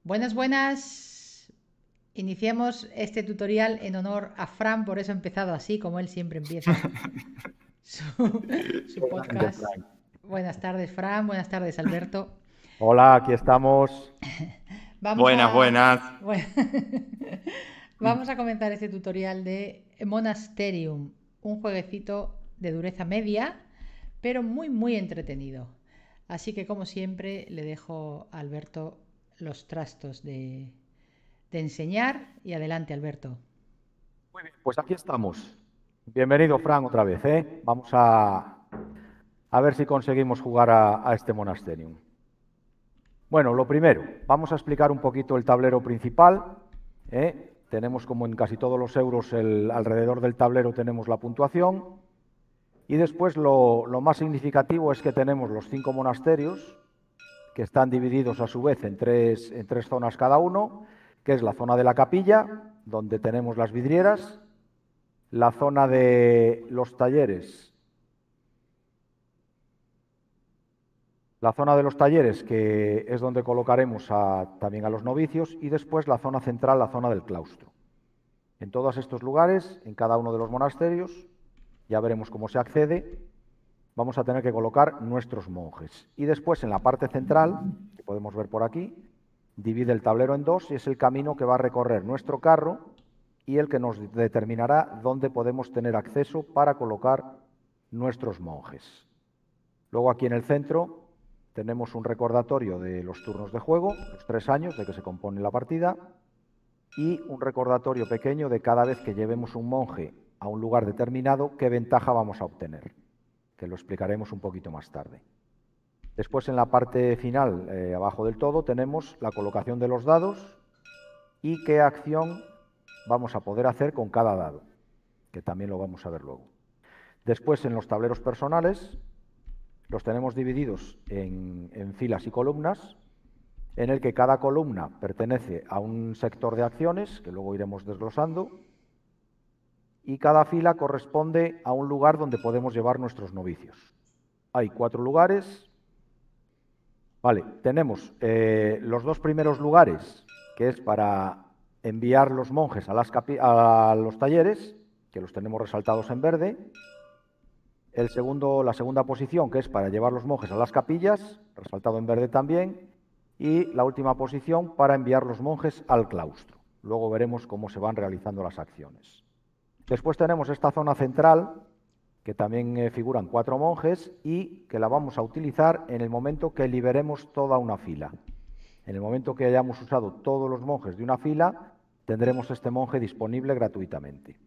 Buenas, buenas. Iniciemos este tutorial en honor a Fran, por eso he empezado así, como él siempre empieza su, su Grande, podcast. Frank. Buenas tardes, Fran. Buenas tardes, Alberto. Hola, aquí estamos. Vamos Buenas, a, buenas. bueno, vamos a comenzar este tutorial de Monasterium, un jueguecito de dureza media, pero muy, muy entretenido. Así que, como siempre, le dejo a Alberto los trastos de enseñar y adelante, Alberto. Muy bien, pues aquí estamos. Bienvenido, Frank, otra vez, ¿eh? Vamos a ver si conseguimos jugar a este Monasterium. Bueno, lo primero, vamos a explicar un poquito el tablero principal, ¿eh? Tenemos, como en casi todos los euros, alrededor del tablero tenemos la puntuación. Y después lo más significativo es que tenemos los 5 monasterios, que están divididos a su vez en tres zonas cada uno, que es la zona de la capilla, donde tenemos las vidrieras, la zona de los talleres, que es donde colocaremos también a los novicios, y después la zona central, la zona del claustro. En todos estos lugares, en cada uno de los monasterios, ya veremos cómo se accede, vamos a tener que colocar nuestros monjes. Y después en la parte central, que podemos ver por aquí, divide el tablero en dos y es el camino que va a recorrer nuestro carro y el que nos determinará dónde podemos tener acceso para colocar nuestros monjes. Luego aquí en el centro tenemos un recordatorio de los turnos de juego, los 3 años de que se compone la partida, y un recordatorio pequeño de cada vez que llevemos un monje a un lugar determinado, qué ventaja vamos a obtener, que lo explicaremos un poquito más tarde. Después, en la parte final, abajo del todo, tenemos la colocación de los dados y qué acción vamos a poder hacer con cada dado, que también lo vamos a ver luego. Después, en los tableros personales, los tenemos divididos en filas y columnas, en el que cada columna pertenece a un sector de acciones, que luego iremos desglosando, y cada fila corresponde a un lugar donde podemos llevar nuestros novicios. Hay 4 lugares. Vale, tenemos los 2 primeros lugares, que es para enviar los monjes a los talleres, que los tenemos resaltados en verde. La segunda posición, que es para llevar los monjes a las capillas, resaltado en verde también. Y la última posición, para enviar los monjes al claustro. Luego veremos cómo se van realizando las acciones. Después tenemos esta zona central, que también figuran 4 monjes y que la vamos a utilizar en el momento que liberemos toda una fila. En el momento que hayamos usado todos los monjes de una fila, tendremos este monje disponible gratuitamente.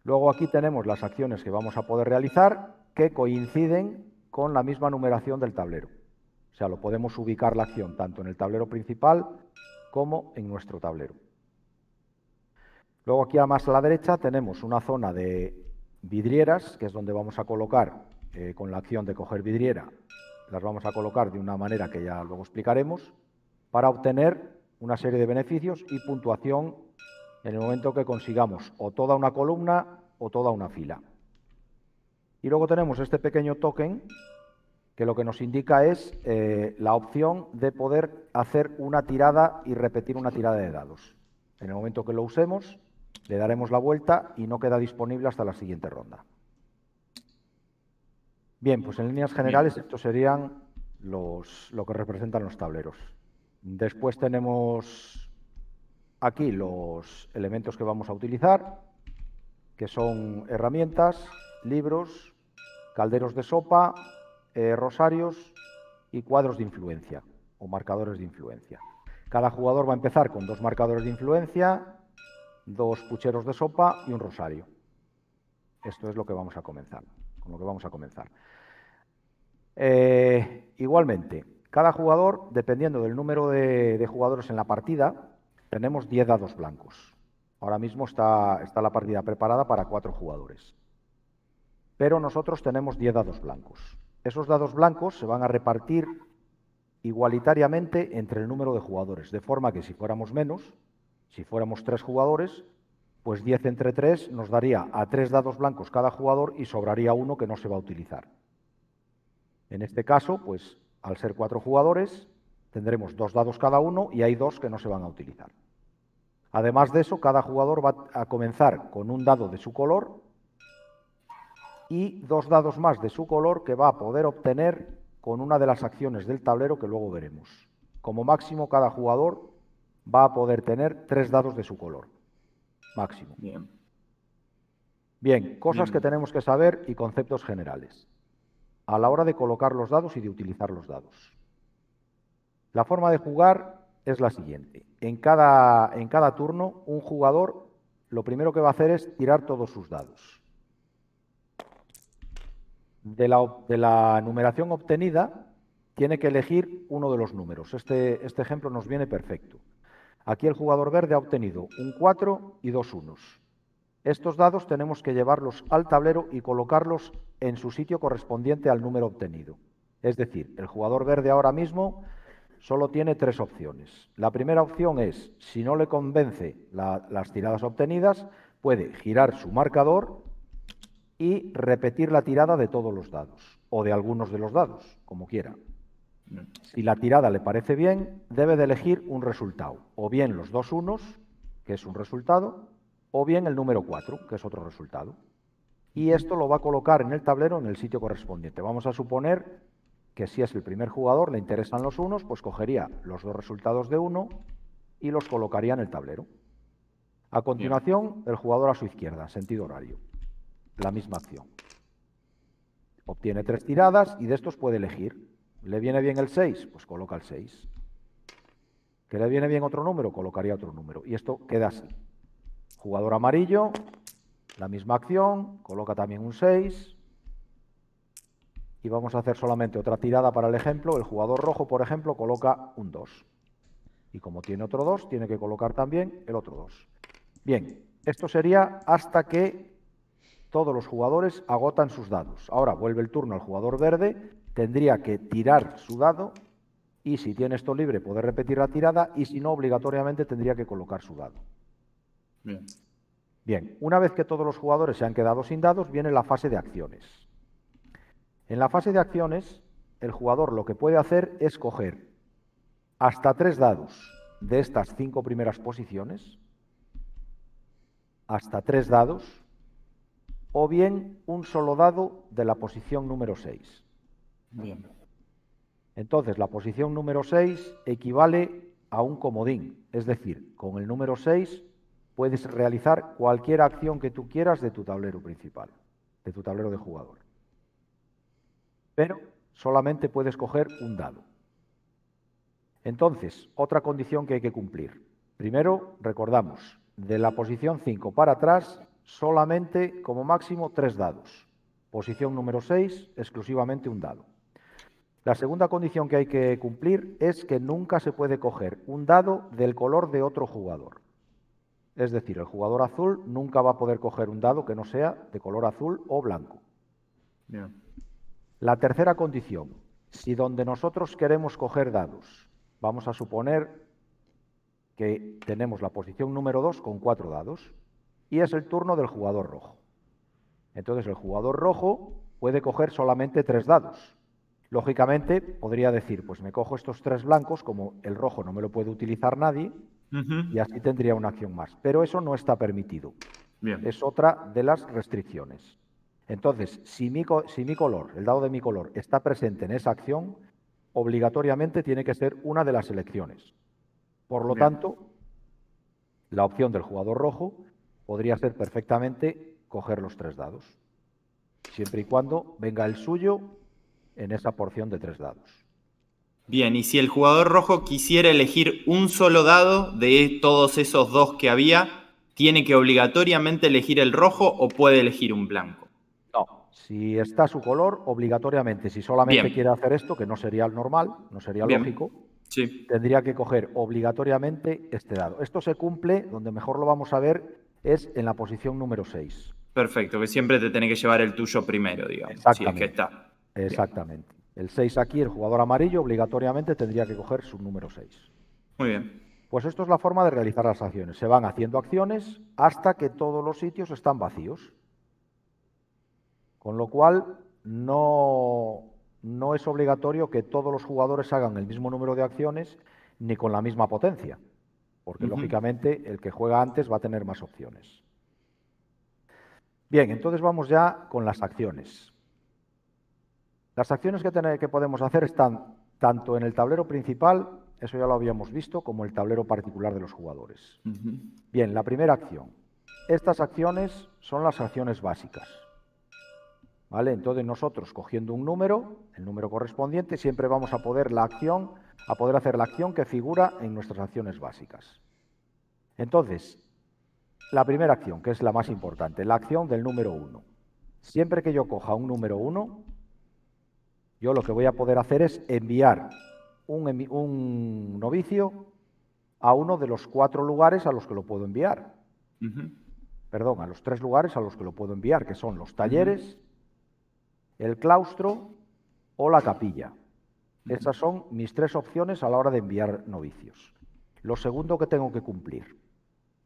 Luego aquí tenemos las acciones que vamos a poder realizar, que coinciden con la misma numeración del tablero. O sea, lo podemos ubicar la acción tanto en el tablero principal como en nuestro tablero. Luego aquí más a la derecha tenemos una zona de vidrieras, que es donde vamos a colocar, con la acción de coger vidriera, las vamos a colocar de una manera que ya luego explicaremos, para obtener una serie de beneficios y puntuación en el momento que consigamos o toda una columna o toda una fila. Y luego tenemos este pequeño token, que lo que nos indica es la opción de poder hacer una tirada y repetir una tirada de dados. En el momento que lo usemos, le daremos la vuelta y no queda disponible hasta la siguiente ronda. Bien, pues en líneas generales estos serían lo que representan los tableros. Después tenemos aquí los elementos que vamos a utilizar, que son herramientas, libros, calderos de sopa, rosarios y cuadros de influencia o marcadores de influencia. Cada jugador va a empezar con 2 marcadores de influencia, 2 pucheros de sopa y un rosario. Esto es lo que vamos a comenzar, con lo que vamos a comenzar. Igualmente, cada jugador, dependiendo del número de jugadores en la partida, tenemos 10 dados blancos. Ahora mismo está la partida preparada para 4 jugadores. Pero nosotros tenemos 10 dados blancos. Esos dados blancos se van a repartir igualitariamente entre el número de jugadores, de forma que si fuéramos menos, si fuéramos 3 jugadores, pues 10 entre 3 nos daría a 3 dados blancos cada jugador y sobraría uno que no se va a utilizar. En este caso, pues al ser 4 jugadores, Tendremos 2 dados cada uno y hay 2 que no se van a utilizar. Además de eso, cada jugador va a comenzar con un dado de su color y 2 dados más de su color que va a poder obtener con una de las acciones del tablero que luego veremos. Como máximo, cada jugador va a poder tener 3 dados de su color. Máximo. Bien, cosas que tenemos que saber y conceptos generales a la hora de colocar los dados y de utilizar los dados. La forma de jugar es la siguiente. En cada turno, un jugador lo primero que va a hacer es tirar todos sus dados. De la numeración obtenida, tiene que elegir uno de los números. Este ejemplo nos viene perfecto. Aquí el jugador verde ha obtenido un 4 y 2 unos. Estos dados tenemos que llevarlos al tablero y colocarlos en su sitio correspondiente al número obtenido. Es decir, el jugador verde ahora mismo solo tiene 3 opciones. La primera opción es, si no le convence las tiradas obtenidas, puede girar su marcador y repetir la tirada de todos los dados, o de algunos de los dados, como quiera. Si la tirada le parece bien, debe de elegir un resultado, o bien los 2 unos, que es un resultado, o bien el número 4, que es otro resultado. Y esto lo va a colocar en el tablero en el sitio correspondiente. Vamos a suponer que si es el primer jugador, le interesan los unos, pues cogería los 2 resultados de 1 y los colocaría en el tablero. A continuación, el jugador a su izquierda, sentido horario. La misma acción. Obtiene 3 tiradas y de estos puede elegir. ¿Le viene bien el 6? Pues coloca el 6. ¿Que le viene bien otro número? Colocaría otro número. Y esto queda así. Jugador amarillo, la misma acción, coloca también un 6. Y vamos a hacer solamente otra tirada para el ejemplo. El jugador rojo, por ejemplo, coloca un 2. Y como tiene otro 2, tiene que colocar también el otro 2. Bien, esto sería hasta que todos los jugadores agotan sus dados. Ahora vuelve el turno al jugador verde, tendría que tirar su dado y si tiene esto libre poder repetir la tirada y si no, obligatoriamente tendría que colocar su dado. Bien, una vez que todos los jugadores se han quedado sin dados, viene la fase de acciones. En la fase de acciones, el jugador lo que puede hacer es coger hasta 3 dados de estas 5 primeras posiciones, hasta 3 dados, o bien un solo dado de la posición número 6. Bien. Entonces, la posición número 6 equivale a un comodín, es decir, con el número 6 puedes realizar cualquier acción que tú quieras de tu tablero principal, de tu tablero de jugador. Pero solamente puedes coger un dado. Entonces, otra condición que hay que cumplir. Primero, recordamos, de la posición 5 para atrás, solamente como máximo 3 dados. Posición número 6, exclusivamente un dado. La segunda condición que hay que cumplir es que nunca se puede coger un dado del color de otro jugador. Es decir, el jugador azul nunca va a poder coger un dado que no sea de color azul o blanco. Bien. La tercera condición, si donde nosotros queremos coger dados, vamos a suponer que tenemos la posición número 2 con 4 dados y es el turno del jugador rojo. Entonces el jugador rojo puede coger solamente 3 dados. Lógicamente podría decir, pues me cojo estos 3 blancos, como el rojo no me lo puede utilizar nadie, y así tendría una acción más. Pero eso no está permitido. Bien. Es otra de las restricciones. Entonces, si mi color, el dado de mi color, está presente en esa acción, obligatoriamente tiene que ser una de las elecciones. Por lo tanto, la opción del jugador rojo podría ser perfectamente coger los 3 dados, siempre y cuando venga el suyo en esa porción de 3 dados. Bien, y si el jugador rojo quisiera elegir un solo dado de todos esos 2 que había, ¿tiene que obligatoriamente elegir el rojo o puede elegir un blanco? No, si está su color, obligatoriamente, si solamente Bien. quiere hacer esto, que no sería el normal, no sería Bien. lógico, Sí. tendría que coger obligatoriamente este dado. Esto se cumple, donde mejor lo vamos a ver, es en la posición número 6. Perfecto, que siempre te tenés que llevar el tuyo primero, digamos, si es que está. Exactamente. El 6 aquí, el jugador amarillo, obligatoriamente tendría que coger su número 6. Muy bien. Pues esto es la forma de realizar las acciones. Se van haciendo acciones hasta que todos los sitios están vacíos. Con lo cual, no no es obligatorio que todos los jugadores hagan el mismo número de acciones ni con la misma potencia, porque lógicamente el que juega antes va a tener más opciones. Bien, entonces vamos ya con las acciones. Las acciones que podemos hacer están tanto en el tablero principal, eso ya lo habíamos visto, como el tablero particular de los jugadores. Bien, la primera acción. Estas acciones son las acciones básicas. ¿Vale? Entonces nosotros, cogiendo un número, el número correspondiente, siempre vamos a poder hacer la acción que figura en nuestras acciones básicas. Entonces, la primera acción, que es la más importante, la acción del número 1. Siempre que yo coja un número 1, yo lo que voy a poder hacer es enviar un novicio a uno de los 4 lugares a los que lo puedo enviar. Perdón, a los 3 lugares a los que lo puedo enviar, que son los talleres, el claustro o la capilla. Esas son mis 3 opciones a la hora de enviar novicios. Lo segundo que tengo que cumplir.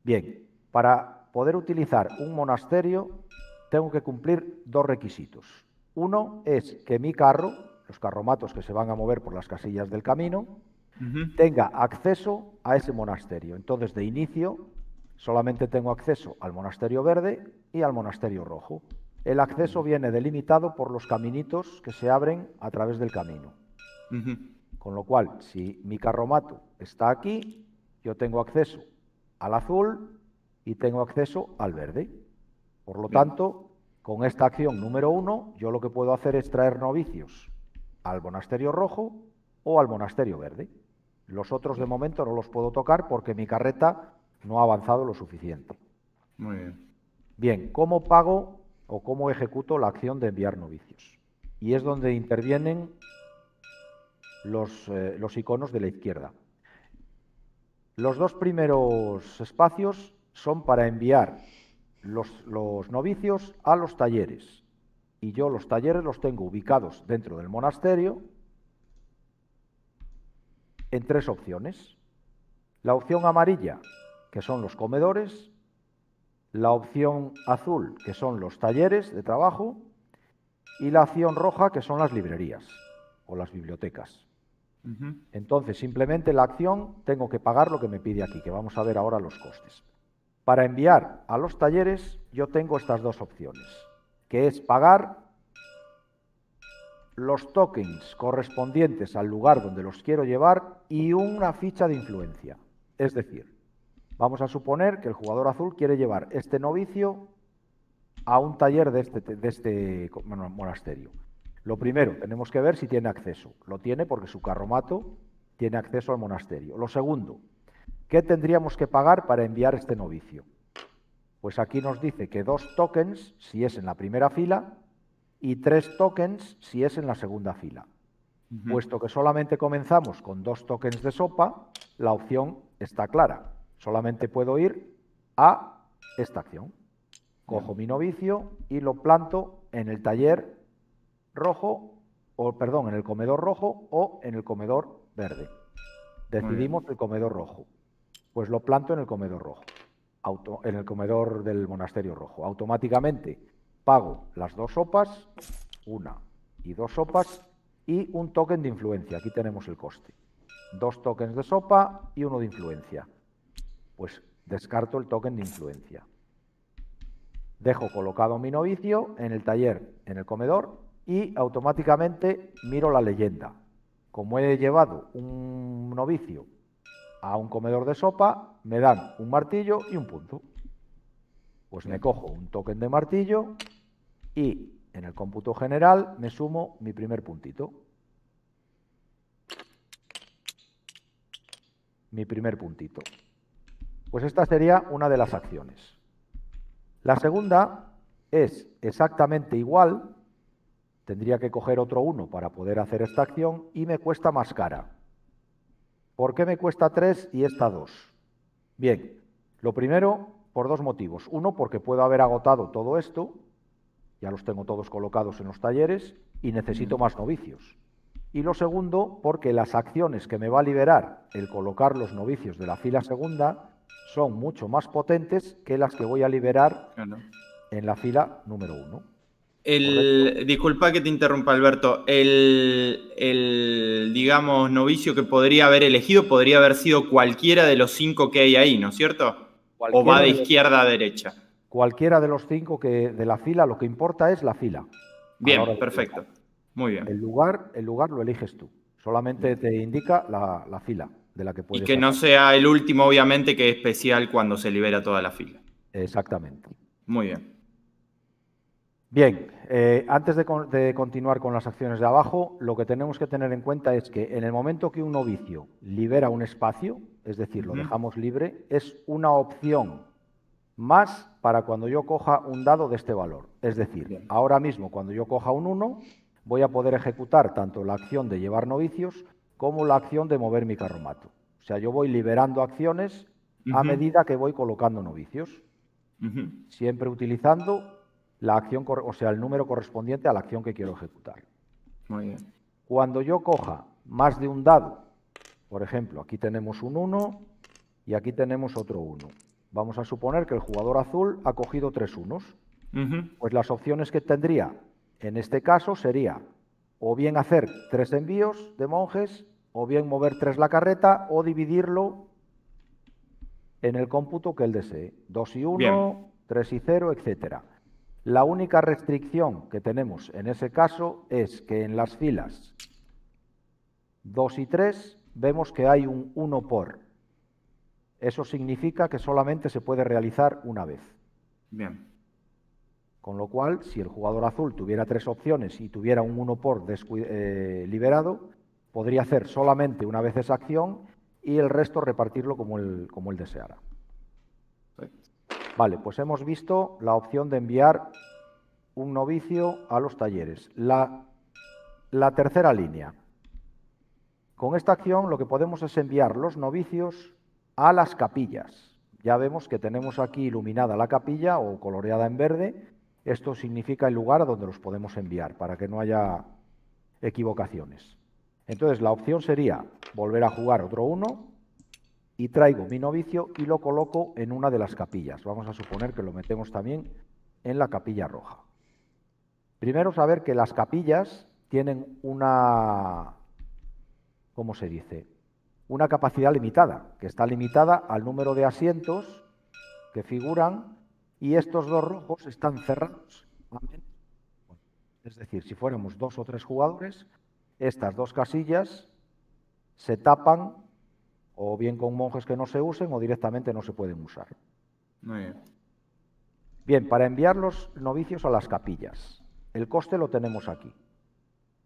Bien, para poder utilizar un monasterio tengo que cumplir 2 requisitos. Uno es que mi carro, los carromatos que se van a mover por las casillas del camino, tenga acceso a ese monasterio. Entonces, de inicio, solamente tengo acceso al monasterio verde y al monasterio rojo. El acceso viene delimitado por los caminitos que se abren a través del camino. Con lo cual, si mi carromato está aquí, yo tengo acceso al azul y tengo acceso al verde. Por lo tanto, con esta acción número 1, yo lo que puedo hacer es traer novicios al monasterio rojo o al monasterio verde. Los otros de momento no los puedo tocar porque mi carreta no ha avanzado lo suficiente. Muy bien. Bien, ¿cómo pago o cómo ejecuto la acción de enviar novicios? Y es donde intervienen los iconos de la izquierda. Los 2 primeros espacios son para enviar los novicios a los talleres. Y yo los talleres los tengo ubicados dentro del monasterio en 3 opciones. La opción amarilla, que son los comedores, la opción azul, que son los talleres de trabajo, y la opción roja, que son las librerías o las bibliotecas. Entonces, simplemente la acción tengo que pagar lo que me pide aquí, que vamos a ver ahora los costes. Para enviar a los talleres, yo tengo estas 2 opciones, que es pagar los tokens correspondientes al lugar donde los quiero llevar y una ficha de influencia. Es decir, vamos a suponer que el jugador azul quiere llevar este novicio a un taller de este monasterio. Lo primero, tenemos que ver si tiene acceso. Lo tiene porque su carromato tiene acceso al monasterio. Lo segundo, ¿qué tendríamos que pagar para enviar este novicio? Pues aquí nos dice que 2 tokens si es en la primera fila y 3 tokens si es en la segunda fila. Puesto que solamente comenzamos con 2 tokens de sopa, la opción está clara. Solamente puedo ir a esta acción. Cojo mi novicio y lo planto en el taller rojo, en el comedor rojo o en el comedor verde. Decidimos el comedor rojo. Pues lo planto en el comedor rojo, en el comedor del monasterio rojo. Automáticamente pago las 2 sopas, 1 y 2 sopas, y un token de influencia. Aquí tenemos el coste. 2 tokens de sopa y 1 de influencia. Pues descarto el token de influencia. Dejo colocado mi novicio en el taller, en el comedor, y automáticamente miro la leyenda. Como he llevado un novicio a un comedor de sopa, me dan un martillo y un punto. Pues me cojo un token de martillo y en el cómputo general me sumo mi primer puntito. Mi primer puntito. Pues esta sería una de las acciones. La segunda es exactamente igual. Tendría que coger otro 1 para poder hacer esta acción y me cuesta más cara. ¿Por qué me cuesta 3 y esta 2? Bien, lo primero por 2 motivos. Uno, porque puedo haber agotado todo esto, ya los tengo todos colocados en los talleres y necesito más novicios. Y lo segundo, porque las acciones que me va a liberar el colocar los novicios de la fila segunda son mucho más potentes que las que voy a liberar en la fila número 1. ¿correcto? Disculpa que te interrumpa, Alberto. Digamos, novicio que podría haber elegido podría haber sido cualquiera de los 5 que hay ahí, ¿no es cierto? ¿O va Cualquiera de de los, izquierda a derecha? cualquiera de los 5 de la fila, lo que importa es la fila a la hora Bien, de colocar. perfecto. Muy El bien. lugar lo eliges tú. Solamente te indica la fila de la que Y puedes que no sacar. sea el último, obviamente, que es especial cuando se libera toda la fila. Exactamente. Muy bien. Bien, antes de continuar con las acciones de abajo, lo que tenemos que tener en cuenta es que en el momento que un novicio libera un espacio, es decir, lo dejamos libre, es una opción más para cuando yo coja un dado de este valor. Es decir, Bien. ahora mismo cuando yo coja un 1, voy a poder ejecutar tanto la acción de llevar novicios como la acción de mover mi carromato. O sea, yo voy liberando acciones a medida que voy colocando novicios, siempre utilizando la acción, o sea, el número correspondiente a la acción que quiero ejecutar. Muy bien. Cuando yo coja más de un dado, por ejemplo, aquí tenemos un 1 y aquí tenemos otro 1. Vamos a suponer que el jugador azul ha cogido 3 unos. Pues las opciones que tendría en este caso sería o bien hacer 3 envíos de monjes, o bien mover 3 la carreta, o dividirlo en el cómputo que él desee. 2 y 1, Bien. 3 y 0, etcétera. La única restricción que tenemos en ese caso es que en las filas 2 y 3 vemos que hay un 1 por. Eso significa que solamente se puede realizar una vez. Bien. Con lo cual, si el jugador azul tuviera 3 opciones y tuviera un 1 por liberado, podría hacer solamente una vez esa acción y el resto repartirlo como él deseara. Vale, pues hemos visto la opción de enviar un novicio a los talleres. La tercera línea. Con esta acción lo que podemos es enviar los novicios a las capillas. Ya vemos que tenemos aquí iluminada la capilla o coloreada en verde. Esto significa el lugar a donde los podemos enviar para que no haya equivocaciones. Entonces la opción sería volver a jugar otro 1 y traigo mi novicio y lo coloco en una de las capillas. Vamos a suponer que lo metemos también en la capilla roja. Primero saber que las capillas tienen una, ¿cómo se dice? Una capacidad limitada, que está limitada al número de asientos que figuran, y estos dos rojos están cerrados. Es decir, si fuéramos 2 o 3 jugadores, estas 2 casillas se tapan o bien con monjes que no se usen o directamente no se pueden usar. Muy bien. Bien, para enviar los novicios a las capillas, el coste lo tenemos aquí.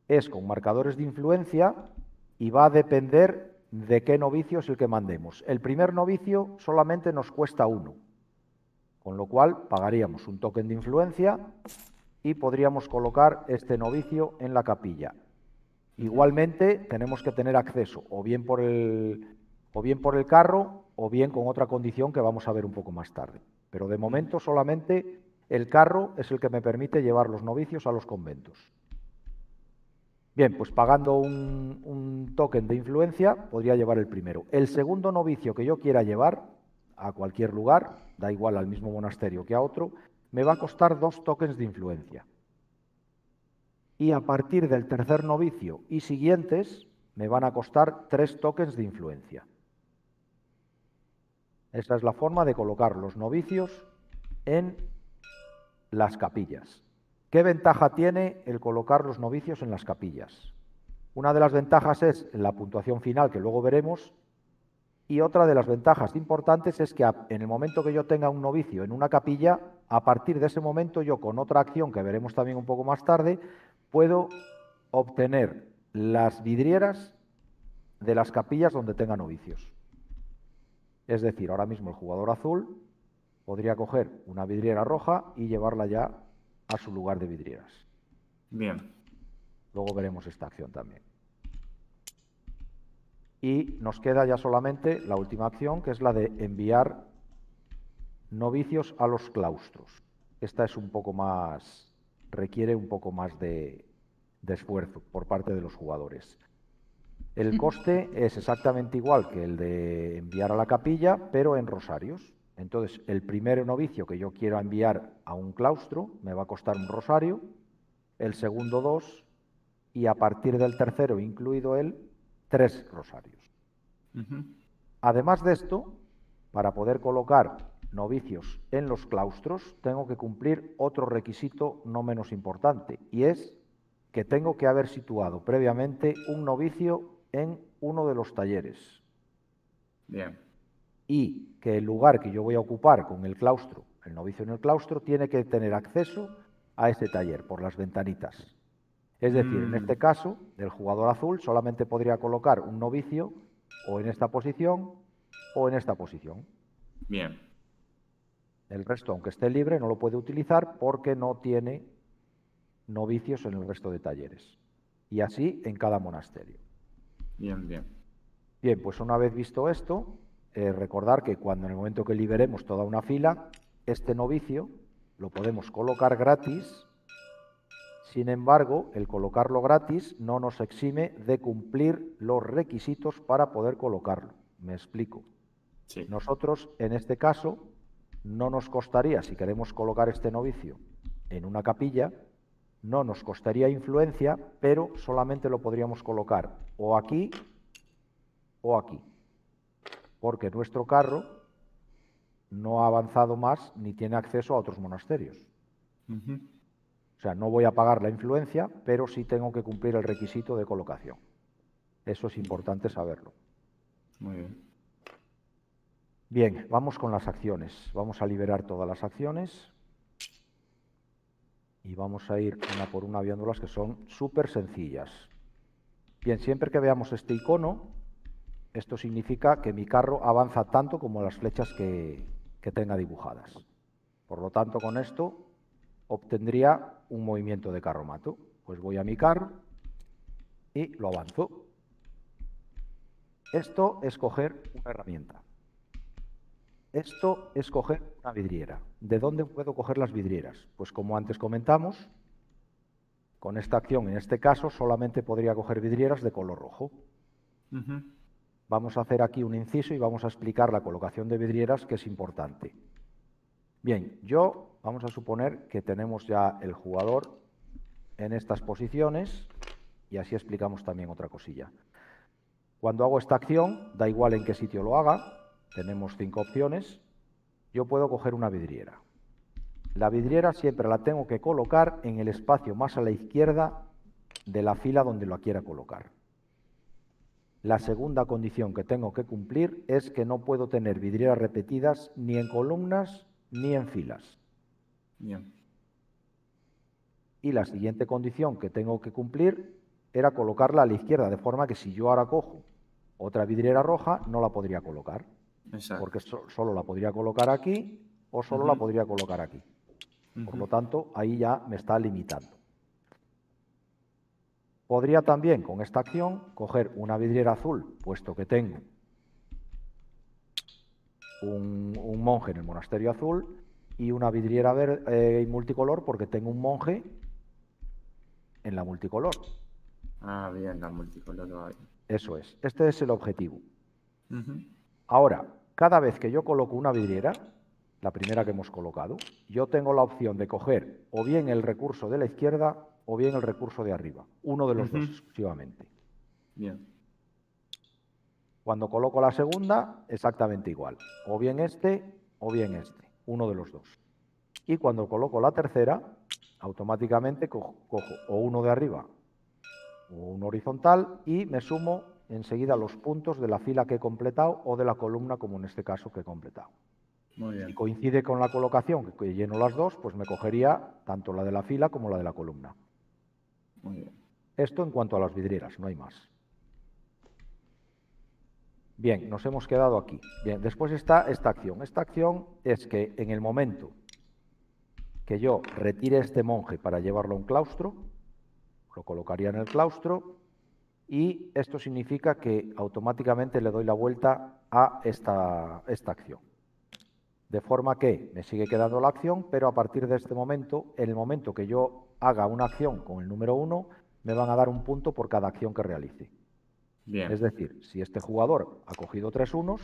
Es con marcadores de influencia y va a depender de qué novicio es el que mandemos. El primer novicio solamente nos cuesta 1, con lo cual pagaríamos un token de influencia y podríamos colocar este novicio en la capilla. Igualmente tenemos que tener acceso o bien por el carro o bien con otra condición que vamos a ver un poco más tarde. Pero de momento solamente el carro es el que me permite llevar los novicios a los conventos. Bien, pues pagando un token de influencia podría llevar el primero. El segundo novicio que yo quiera llevar a cualquier lugar, da igual al mismo monasterio que a otro, me va a costar 2 tokens de influencia. Y a partir del tercer novicio y siguientes me van a costar 3 tokens de influencia. Esta es la forma de colocar los novicios en las capillas. ¿Qué ventaja tiene el colocar los novicios en las capillas? Una de las ventajas es la puntuación final, que luego veremos, y otra de las ventajas importantes es que en el momento que yo tenga un novicio en una capilla, a partir de ese momento yo con otra acción que veremos también un poco más tarde, puedo obtener las vidrieras de las capillas donde tenga novicios. Es decir, ahora mismo el jugador azul podría coger una vidriera roja y llevarla ya a su lugar de vidrieras. Bien. Luego veremos esta acción también. Y nos queda ya solamente la última acción, que es la de enviar novicios a los claustros. Esta es un poco más, requiere un poco más de esfuerzo por parte de los jugadores. El coste es exactamente igual que el de enviar a la capilla, pero en rosarios. Entonces, el primer novicio que yo quiero enviar a un claustro me va a costar un rosario, el segundo 2 y a partir del tercero, incluido él, 3 rosarios. Además de esto, para poder colocar novicios en los claustros, tengo que cumplir otro requisito no menos importante, y es que tengo que haber situado previamente un novicio en uno de los talleres. Bien. Y que el lugar que yo voy a ocupar con el claustro, el novicio en el claustro, tiene que tener acceso a ese taller por las ventanitas. Es decir, en este caso, el jugador azul solamente podría colocar un novicio o en esta posición o en esta posición. Bien. El resto, aunque esté libre, no lo puede utilizar porque no tiene novicios en el resto de talleres. Y así en cada monasterio. Bien, bien. Bien, pues una vez visto esto, recordar que cuando en el momento que liberemos toda una fila, este novicio lo podemos colocar gratis. Sin embargo, el colocarlo gratis no nos exime de cumplir los requisitos para poder colocarlo. Me explico. Sí. Nosotros, en este caso, no nos costaría, si queremos colocar este novicio en una capilla, no nos costaría influencia, pero solamente lo podríamos colocar o aquí o aquí, porque nuestro carro no ha avanzado más ni tiene acceso a otros monasterios. O sea, no voy a pagar la influencia, pero sí tengo que cumplir el requisito de colocación. Eso es importante saberlo. Muy bien. Bien, vamos con las acciones. Vamos a liberar todas las acciones y vamos a ir una por una viéndolas, que son súper sencillas. Bien, siempre que veamos este icono, esto significa que mi carro avanza tanto como las flechas que tenga dibujadas. Por lo tanto, con esto obtendría un movimiento de carromato. Pues voy a mi carro y lo avanzo. Esto es coger una herramienta. Esto es coger una vidriera. ¿De dónde puedo coger las vidrieras? Pues como antes comentamos, con esta acción, en este caso, solamente podría coger vidrieras de color rojo. Vamos a hacer aquí un inciso y vamos a explicar la colocación de vidrieras, que es importante. Bien, vamos a suponer que tenemos ya el jugador en estas posiciones y así explicamos también otra cosilla. Cuando hago esta acción, da igual en qué sitio lo haga, tenemos 5 opciones, yo puedo coger una vidriera. La vidriera siempre la tengo que colocar en el espacio más a la izquierda de la fila donde la quiera colocar. La segunda condición que tengo que cumplir es que no puedo tener vidrieras repetidas ni en columnas ni en filas. Bien. Y la siguiente condición que tengo que cumplir era colocarla a la izquierda, de forma que si yo ahora cojo otra vidriera roja, no la podría colocar. Exacto. Porque solo la podría colocar aquí o solo la podría colocar aquí. Por lo tanto, ahí ya me está limitando. Podría también, con esta acción, coger una vidriera azul, puesto que tengo un monje en el monasterio azul, y una vidriera multicolor, porque tengo un monje en la multicolor. Ah, bien, la multicolor lo hay. Eso es. Este es el objetivo. Ahora, cada vez que yo coloco una vidriera, la primera que hemos colocado, yo tengo la opción de coger o bien el recurso de la izquierda o bien el recurso de arriba. Uno de los dos exclusivamente. Bien. Cuando coloco la segunda, exactamente igual. O bien este o bien este. Uno de los dos. Y cuando coloco la tercera, automáticamente cojo o uno de arriba o un horizontal y me sumo enseguida los puntos de la fila que he completado o de la columna, como en este caso que he completado. Muy bien. Si coincide con la colocación, que lleno las dos, pues me cogería tanto la de la fila como la de la columna. Muy bien. Esto en cuanto a las vidrieras, no hay más. Bien, nos hemos quedado aquí. Bien, después está esta acción. Esta acción es que en el momento que yo retire este monje para llevarlo a un claustro, lo colocaría en el claustro y esto significa que automáticamente le doy la vuelta a esta acción. De forma que me sigue quedando la acción, pero a partir de este momento, en el momento que yo haga una acción con el número 1, me van a dar un punto por cada acción que realice. Bien. Es decir, si este jugador ha cogido 3 unos,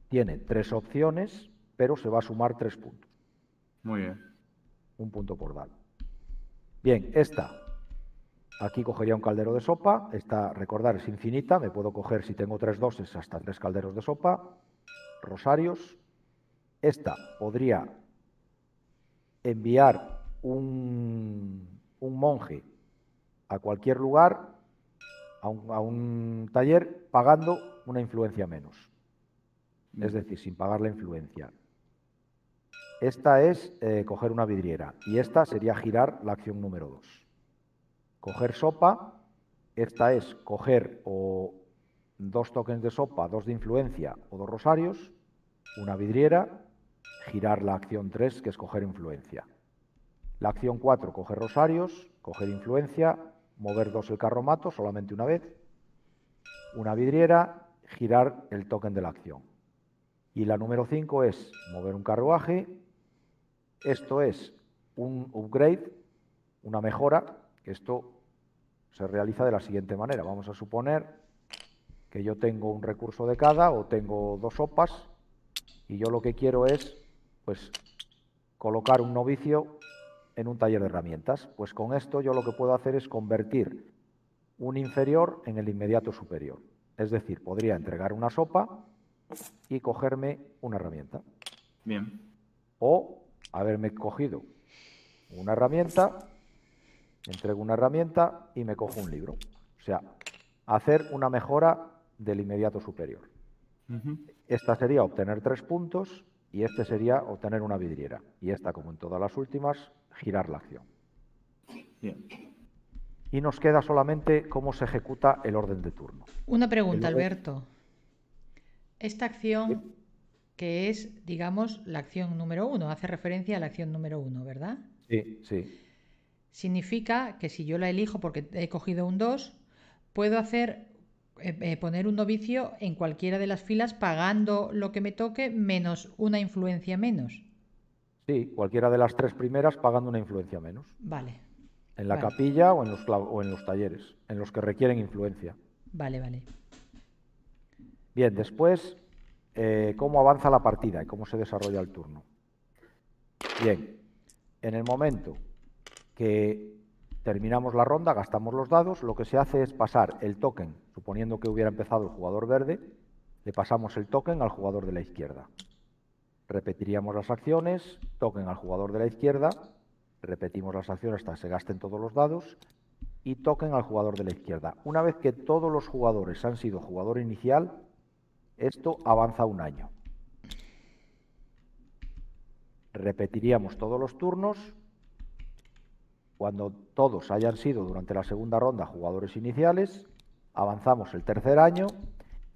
tiene 3 opciones, pero se va a sumar 3 puntos. Muy bien. Un punto por dado. Bien, esta Aquí cogería un caldero de sopa. Esta, recordar, es infinita. Me puedo coger, si tengo 3 doses, hasta 3 calderos de sopa. Rosarios. Esta podría enviar un monje a cualquier lugar, a un taller, pagando una influencia menos. Es decir, sin pagar la influencia. Esta es coger una vidriera y esta sería girar la acción número 2. Coger sopa, esta es coger o 2 tokens de sopa, 2 de influencia o 2 rosarios, una vidriera, girar la acción 3, que es coger influencia. La acción 4, coger rosarios, coger influencia, mover 2 el carromato solamente una vez, una vidriera, girar el token de la acción. Y la número 5 es mover un carruaje. Esto es un upgrade, una mejora, que esto se realiza de la siguiente manera. Vamos a suponer que yo tengo un recurso de cada o tengo 2 sopas y yo lo que quiero es, pues, colocar un novicio en un taller de herramientas. Pues con esto yo lo que puedo hacer es convertir un inferior en el inmediato superior. Es decir, podría entregar una sopa y cogerme una herramienta. Bien. O haberme cogido una herramienta, entrego una herramienta y me cojo un libro. O sea, hacer una mejora del inmediato superior. Esta sería obtener 3 puntos y este sería obtener una vidriera. Y esta, como en todas las últimas, girar la acción. Bien. Y nos queda solamente cómo se ejecuta el orden de turno. Una pregunta, El orden... Alberto. Esta acción, que es, digamos, la acción número 1, hace referencia a la acción número 1, ¿verdad? Sí, sí. Significa que si yo la elijo porque he cogido un 2, puedo hacer poner un novicio en cualquiera de las filas pagando lo que me toque menos una influencia menos. Sí, cualquiera de las 3 primeras pagando una influencia menos. Vale. En la Vale. capilla o en los talleres, en los que requieren influencia. Vale, vale. Bien, después, cómo avanza la partida y cómo se desarrolla el turno. Bien, en el momento que terminamos la ronda, gastamos los dados, lo que se hace es pasar el token, suponiendo que hubiera empezado el jugador verde, le pasamos el token al jugador de la izquierda. Repetiríamos las acciones, token al jugador de la izquierda, repetimos las acciones hasta que se gasten todos los dados y token al jugador de la izquierda. Una vez que todos los jugadores han sido jugador inicial, esto avanza un año. Repetiríamos todos los turnos. Cuando todos hayan sido durante la segunda ronda jugadores iniciales, avanzamos el tercer año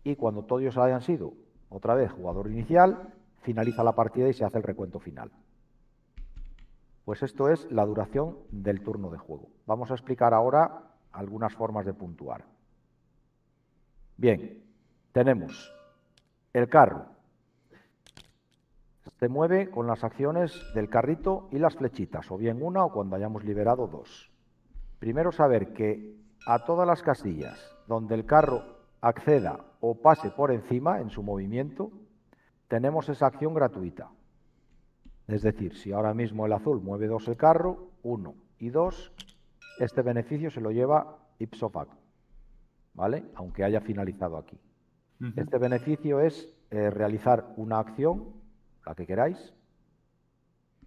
y cuando todos hayan sido otra vez jugador inicial, finaliza la partida y se hace el recuento final. Pues esto es la duración del turno de juego. Vamos a explicar ahora algunas formas de puntuar. Bien, tenemos el carro. Se mueve con las acciones del carrito y las flechitas, o bien una o cuando hayamos liberado 2. Primero saber que a todas las casillas donde el carro acceda o pase por encima en su movimiento, tenemos esa acción gratuita. Es decir, si ahora mismo el azul mueve 2 el carro, 1 y 2, este beneficio se lo lleva ipso facto, ¿vale? Aunque haya finalizado aquí. Este beneficio es realizar una acción, la que queráis.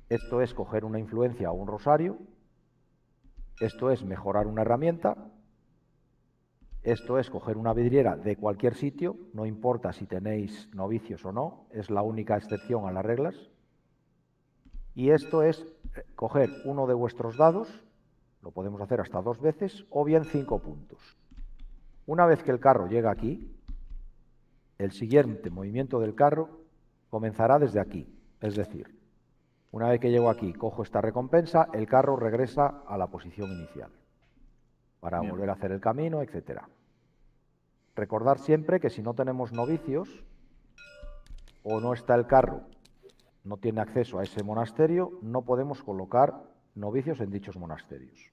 Esto es coger una influencia o un rosario. Esto es mejorar una herramienta. Esto es coger una vidriera de cualquier sitio, no importa si tenéis novicios o no, es la única excepción a las reglas. Y esto es coger uno de vuestros dados, lo podemos hacer hasta 2 veces, o bien 5 puntos. Una vez que el carro llega aquí, el siguiente movimiento del carro comenzará desde aquí. Es decir, una vez que llego aquí, cojo esta recompensa, el carro regresa a la posición inicial para volver a hacer el camino, etc. Recordar siempre que si no tenemos novicios o no está el carro, no tiene acceso a ese monasterio, no podemos colocar novicios en dichos monasterios.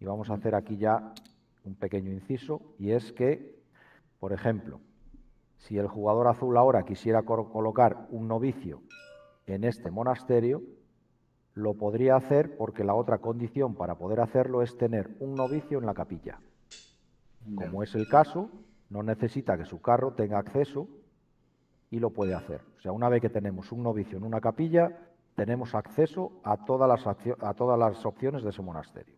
Y vamos a hacer aquí ya un pequeño inciso, y es que, por ejemplo, si el jugador azul ahora quisiera colocar un novicio en este monasterio, lo podría hacer porque la otra condición para poder hacerlo es tener un novicio en la capilla. Como es el caso, no necesita que su carro tenga acceso y lo puede hacer. O sea, una vez que tenemos un novicio en una capilla, tenemos acceso a todas las opciones de ese monasterio.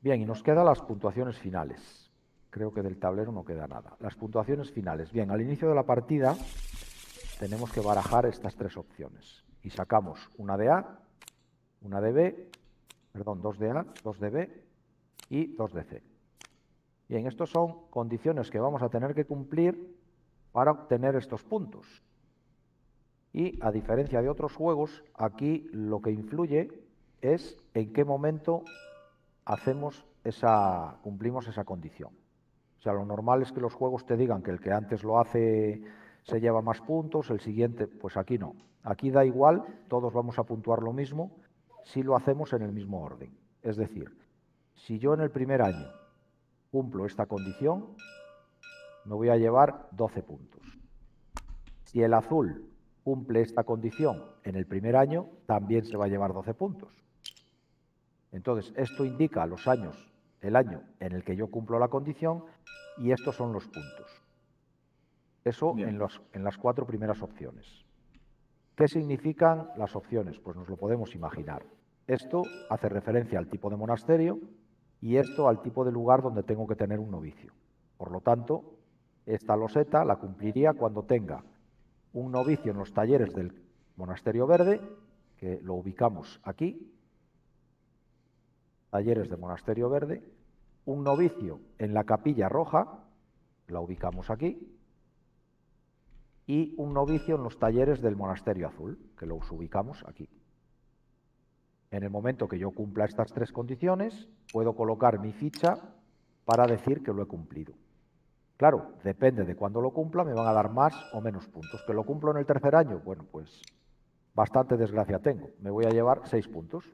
Bien, y nos quedan las puntuaciones finales. Creo que del tablero no queda nada. Las puntuaciones finales. Bien, al inicio de la partida tenemos que barajar estas tres opciones. Y sacamos una de A, una de B, perdón, dos de A, dos de B y dos de C. Bien, estos son condiciones que vamos a tener que cumplir para obtener estos puntos. Y a diferencia de otros juegos, aquí lo que influye es en qué momento cumplimos esa condición. O sea, lo normal es que los juegos te digan que el que antes lo hace se lleva más puntos, el siguiente, pues aquí no. Aquí da igual, todos vamos a puntuar lo mismo si lo hacemos en el mismo orden. Es decir, si yo en el primer año cumplo esta condición, me voy a llevar 12 puntos. Si el azul cumple esta condición en el primer año, también se va a llevar 12 puntos. Entonces, esto indica el año en el que yo cumplo la condición, y estos son los puntos. Eso en las 4 primeras opciones. ¿Qué significan las opciones? Pues nos lo podemos imaginar. Esto hace referencia al tipo de monasterio y esto al tipo de lugar donde tengo que tener un novicio. Por lo tanto, esta loseta la cumpliría cuando tenga un novicio en los talleres del monasterio verde, que lo ubicamos aquí, talleres de monasterio verde, un novicio en la capilla roja, la ubicamos aquí, y un novicio en los talleres del monasterio azul, que los ubicamos aquí. En el momento que yo cumpla estas 3 condiciones, puedo colocar mi ficha para decir que lo he cumplido. Claro, depende de cuándo lo cumpla, me van a dar más o menos puntos. ¿Que lo cumplo en el tercer año? Bueno, pues bastante desgracia tengo. Me voy a llevar 6 puntos.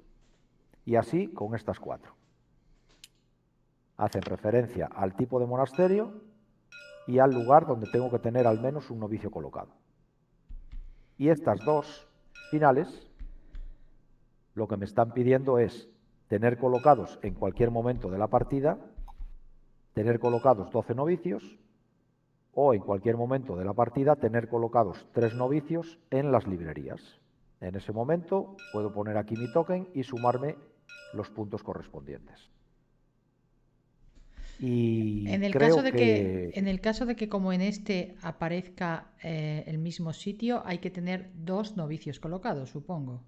Y así con estas 4. Hacen referencia al tipo de monasterio y al lugar donde tengo que tener al menos un novicio colocado. Y estas 2 finales, lo que me están pidiendo es tener colocados en cualquier momento de la partida, tener colocados 12 novicios, o en cualquier momento de la partida tener colocados 3 novicios en las librerías. En ese momento puedo poner aquí mi token y sumarme los puntos correspondientes. Y En el caso de que como en este aparezca el mismo sitio, hay que tener 2 novicios colocados, supongo.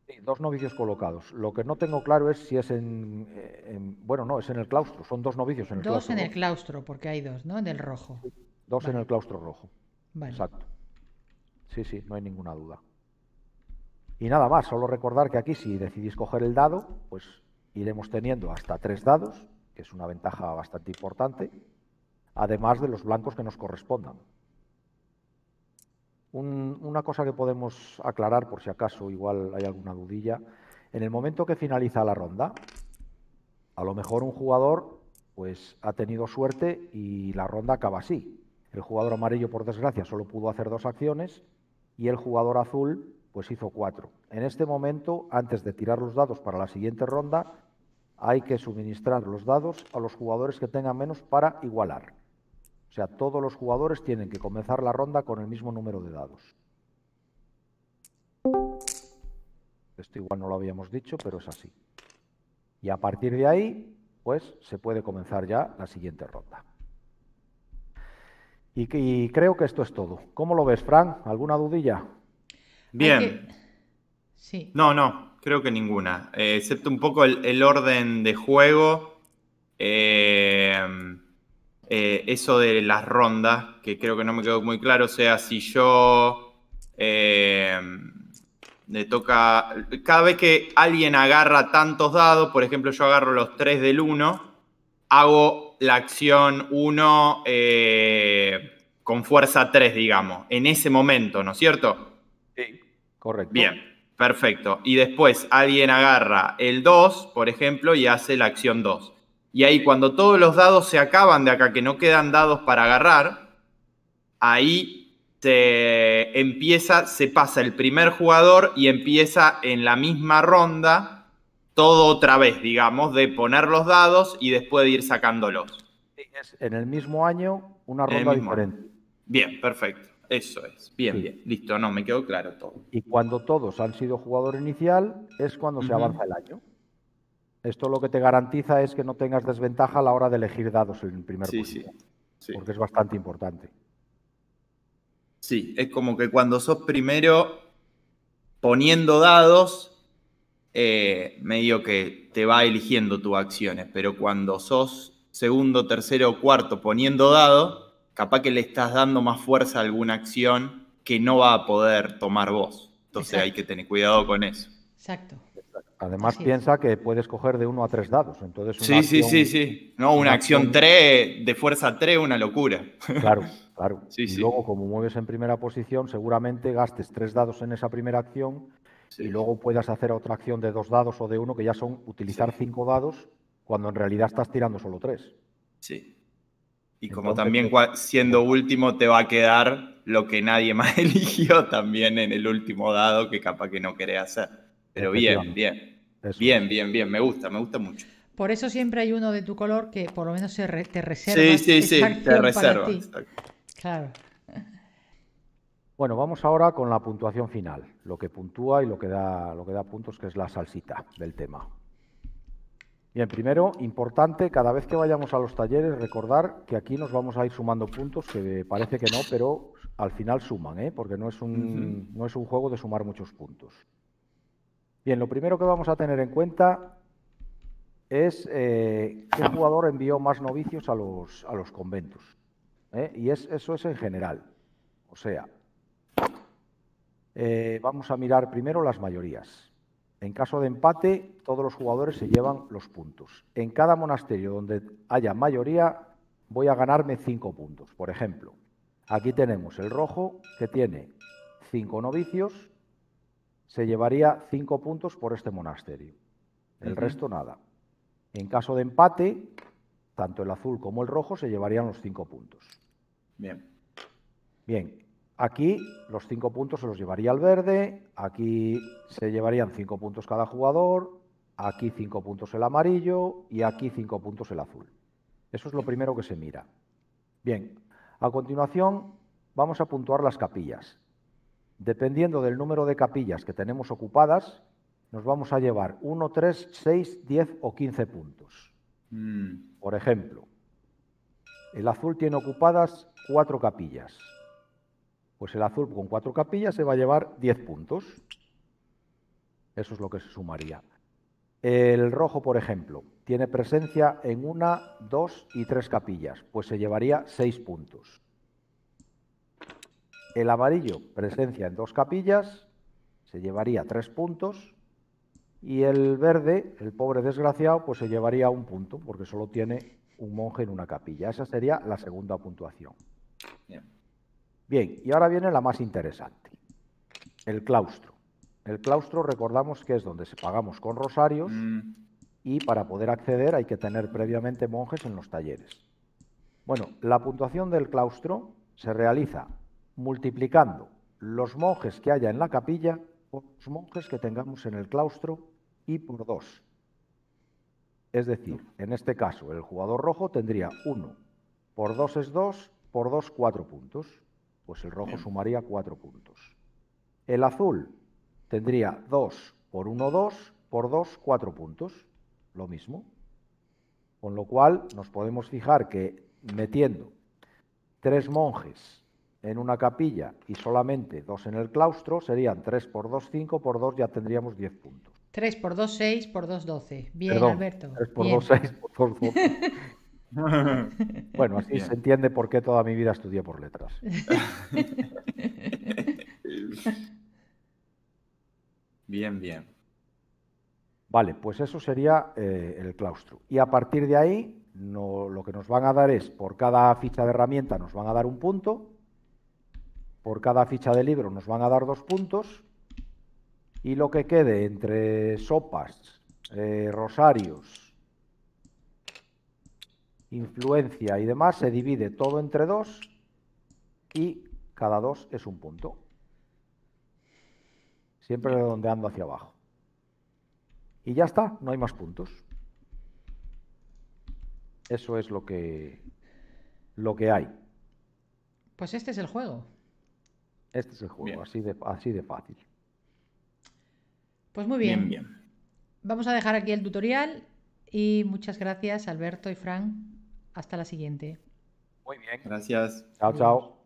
Sí, 2 novicios colocados. Lo que no tengo claro es si es bueno, no, es en el claustro. Son 2 novicios en el 2 claustro. en el claustro, porque hay 2, ¿no? En el rojo. 2 en el claustro rojo. Vale. Exacto. Sí, no hay ninguna duda. Y nada más, solo recordar que aquí si decidís coger el dado, pues iremos teniendo hasta 3 dados, que es una ventaja bastante importante, además de los blancos que nos correspondan. Una cosa que podemos aclarar, por si acaso igual hay alguna dudilla, en el momento que finaliza la ronda, a lo mejor un jugador pues ha tenido suerte y la ronda acaba así. El jugador amarillo, por desgracia, solo pudo hacer 2 acciones y el jugador azul pues hizo 4. En este momento, antes de tirar los dados para la siguiente ronda, hay que suministrar los dados a los jugadores que tengan menos para igualar. O sea, todos los jugadores tienen que comenzar la ronda con el mismo número de dados. Esto igual no lo habíamos dicho, pero es así. Y a partir de ahí, pues se puede comenzar ya la siguiente ronda. Y creo que esto es todo. ¿Cómo lo ves, Fran? ¿Alguna dudilla? Bien. Sí. No, creo que ninguna. Excepto un poco el orden de juego. Eso de las rondas, que creo que no me quedó muy claro. O sea, si yo le toca. Cada vez que alguien agarra tantos dados, por ejemplo, yo agarro los 3 del 1, hago la acción 1 con fuerza 3, digamos, en ese momento, ¿no es cierto? Sí, correcto. Bien, perfecto. Y después alguien agarra el 2, por ejemplo, y hace la acción 2. Y ahí cuando todos los dados se acaban de acá, que no quedan dados para agarrar, ahí se pasa el primer jugador y empieza en la misma ronda todo otra vez, digamos, de poner los dados y después de ir sacándolos. Sí, es en el mismo año una En el ronda mismo diferente. año. Bien, perfecto. Eso es. Bien, Sí. bien. Listo, no, me quedó claro todo. Y cuando todos han sido jugador inicial es cuando se avanza el año. Esto lo que te garantiza es que no tengas desventaja a la hora de elegir dados en primer posición, Sí. porque es bastante importante. Sí, es como que cuando sos primero poniendo dados, medio que te va eligiendo tus acciones, pero cuando sos segundo, tercero o cuarto poniendo dados, capaz que le estás dando más fuerza a alguna acción que no va a poder tomar vos. Entonces hay que tener cuidado con eso. Exacto. Además, Así es. piensa que puedes coger de 1 a 3 dados. Entonces, una Sí. acción, Sí. No, una acción 3, de fuerza 3, una locura. Claro, claro. Sí, y luego, como mueves en primera posición, seguramente gastes 3 dados en esa primera acción y luego puedas hacer otra acción de 2 dados o de 1, que ya son utilizar 5 dados, cuando en realidad estás tirando solo 3. Sí. Y Entonces, como también siendo último te va a quedar lo que nadie más eligió también en el último dado que capaz que no querés hacer. Pero bien. Eso Bien. Me gusta mucho. Por eso siempre hay uno de tu color que por lo menos te reservas Sí, esa te acción para reserva. ti. Claro. Bueno, vamos ahora con la puntuación final, lo que puntúa y lo que da puntos, que es la salsita del tema. Bien, primero, importante, cada vez que vayamos a los talleres, recordar que aquí nos vamos a ir sumando puntos, que parece que no, pero al final suman, porque no es un juego de sumar muchos puntos. Bien, lo primero que vamos a tener en cuenta es qué jugador envió más novicios a los conventos. Y eso es en general. O sea, vamos a mirar primero las mayorías. En caso de empate, todos los jugadores se llevan los puntos. En cada monasterio donde haya mayoría, voy a ganarme 5 puntos. Por ejemplo, aquí tenemos el rojo, que tiene 5 novicios, se llevaría 5 puntos por este monasterio. El resto nada. En caso de empate, tanto el azul como el rojo se llevarían los 5 puntos. Bien, aquí los 5 puntos se los llevaría el verde, aquí se llevarían 5 puntos cada jugador, aquí 5 puntos el amarillo y aquí 5 puntos el azul. Eso es lo primero que se mira. Bien, a continuación vamos a puntuar las capillas. Dependiendo del número de capillas que tenemos ocupadas, nos vamos a llevar 1, 3, 6, 10 o 15 puntos. Por ejemplo, el azul tiene ocupadas 4 capillas. Pues el azul con 4 capillas se va a llevar 10 puntos. Eso es lo que se sumaría. El rojo, por ejemplo, tiene presencia en 1, 2 y 3 capillas. Pues se llevaría 6 puntos. El amarillo, presencia en 2 capillas, se llevaría 3 puntos. Y el verde, el pobre desgraciado, pues se llevaría 1 punto, porque solo tiene un monje en una capilla. Esa sería la segunda puntuación. Bien, y ahora viene la más interesante, el claustro. El claustro, recordamos que es donde pagamos con rosarios y para poder acceder hay que tener previamente monjes en los talleres. Bueno, la puntuación del claustro se realiza multiplicando los monjes que haya en la capilla por los monjes que tengamos en el claustro y por 2. Es decir, en este caso, el jugador rojo tendría 1 por 2 es 2, por 2, 4 puntos. Pues el rojo sumaría 4 puntos. El azul tendría 2 por 1, 2, por 2, 4 puntos. Lo mismo. Con lo cual nos podemos fijar que metiendo 3 monjes en una capilla y solamente 2 en el claustro, serían 3 por 2, 5, por 2 ya tendríamos 10 puntos. 3 por 2, 6, por 2, 12. Bien, Perdón, Alberto. 3 por Bien. 2, 6, por 2, 12. Bueno, así Bien. se entiende por qué toda mi vida estudié por letras. Bien. Vale, pues eso sería el claustro. Y a partir de ahí, lo que nos van a dar es, por cada ficha de herramienta nos van a dar 1 punto, por cada ficha de libro nos van a dar 2 puntos, y lo que quede entre sopas, rosarios, influencia y demás, se divide todo entre 2 y cada 2 es un punto. Siempre redondeando hacia abajo. Y ya está, no hay más puntos. Eso es lo que hay. Pues este es el juego. Este es el juego, así de fácil. Pues muy bien. Bien, bien. Vamos a dejar aquí el tutorial y muchas gracias, Alberto y Fran. Hasta la siguiente. Muy bien. Gracias. Chao, chao.